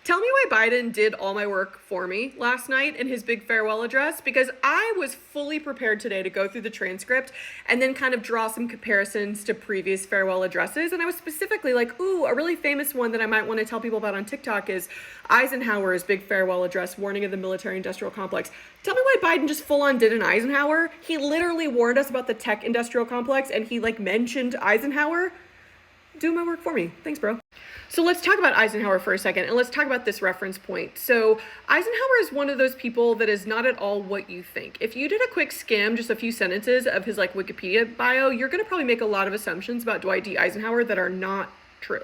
Tell me why Biden did all my work for me last night in his big farewell address, because I was fully prepared today to go through the transcript and then kind of draw some comparisons to previous farewell addresses. And I was specifically like, ooh, a really famous one that I might want to tell people about on TikTok is Eisenhower's big farewell address, warning of the military-industrial complex. Tell me why Biden just full on did an Eisenhower. He literally warned us about the tech-industrial complex and he mentioned Eisenhower. Do my work for me. Thanks, bro. So let's talk about Eisenhower for a second, and let's talk about this reference point. So Eisenhower is one of those people that is not at all what you think. If you did a quick skim, just a few sentences of his Wikipedia bio, you're going to probably make a lot of assumptions about Dwight D. Eisenhower that are not true.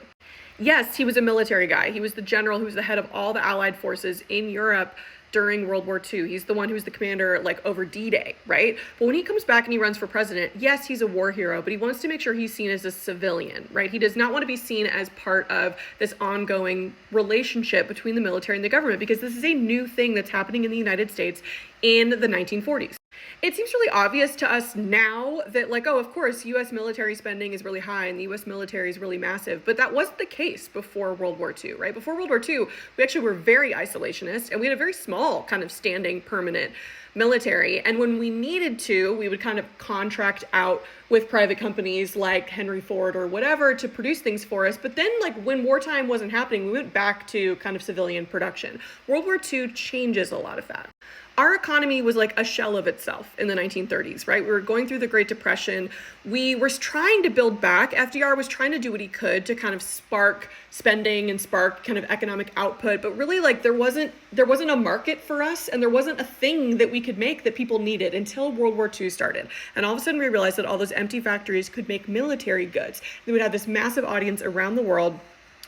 Yes, he was a military guy. He was the general who was the head of all the Allied forces in Europe during World War II. He's the one who was the commander over D-Day, right? But when he comes back and he runs for president, yes, he's a war hero, but he wants to make sure he's seen as a civilian, right? He does not want to be seen as part of this ongoing relationship between the military and the government, because this is a new thing that's happening in the United States in the 1940s. It seems really obvious to us now that oh, of course, U.S. military spending is really high and the U.S. military is really massive, but that wasn't the case before World War II, right? Before World War II, we actually were very isolationist and we had a very small kind of standing permanent military. And when we needed to, we would kind of contract out with private companies like Henry Ford or whatever to produce things for us. But then when wartime wasn't happening, we went back to kind of civilian production. World War II changes a lot of that. Our economy was like a shell of itself in the 1930s, right? We were going through the Great Depression. We were trying to build back. FDR was trying to do what he could to kind of spark spending and spark kind of economic output. But really there wasn't a market for us, and there wasn't a thing that we could make that people needed until World War II started. And all of a sudden we realized that all those empty factories could make military goods. They would have this massive audience around the world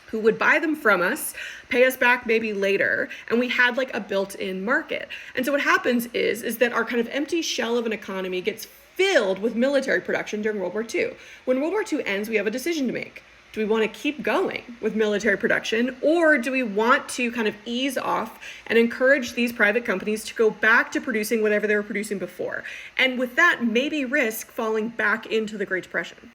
who would buy them from us, pay us back maybe later, and we had a built-in market. And so what happens is that our kind of empty shell of an economy gets filled with military production during World War II. When World War II ends, we have a decision to make. Do we want to keep going with military production, or do we want to kind of ease off and encourage these private companies to go back to producing whatever they were producing before? And with that, maybe risk falling back into the Great Depression.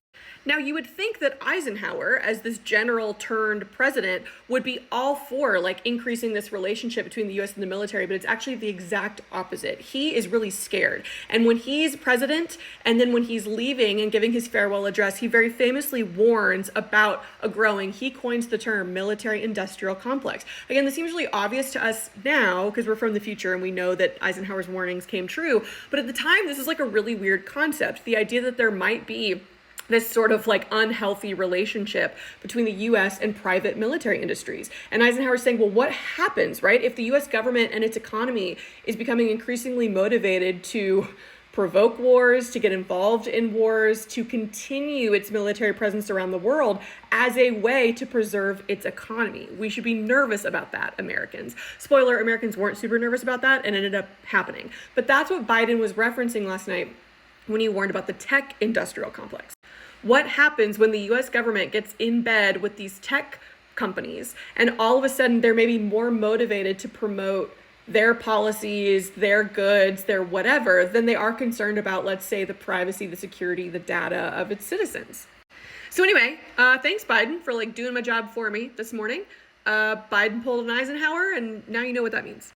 Now, you would think that Eisenhower, as this general turned president, would be all for increasing this relationship between the U.S. and the military, but it's actually the exact opposite. He is really scared. And when he's president, and then when he's leaving and giving his farewell address, he very famously warns about he coins the term military-industrial complex. Again, this seems really obvious to us now because we're from the future and we know that Eisenhower's warnings came true. But at the time, this is a really weird concept. The idea that there might be this sort of unhealthy relationship between the U.S. and private military industries. And Eisenhower's saying, well, what happens, right? If the U.S. government and its economy is becoming increasingly motivated to provoke wars, to get involved in wars, to continue its military presence around the world as a way to preserve its economy. We should be nervous about that, Americans. Spoiler, Americans weren't super nervous about that and it ended up happening. But that's what Biden was referencing last night when he warned about the tech industrial complex. What happens when the U.S. government gets in bed with these tech companies and all of a sudden they're maybe more motivated to promote their policies, their goods, their whatever, than they are concerned about, let's say, the privacy, the security, the data of its citizens? So anyway, thanks Biden for doing my job for me this morning. Biden pulled an Eisenhower, and now you know what that means.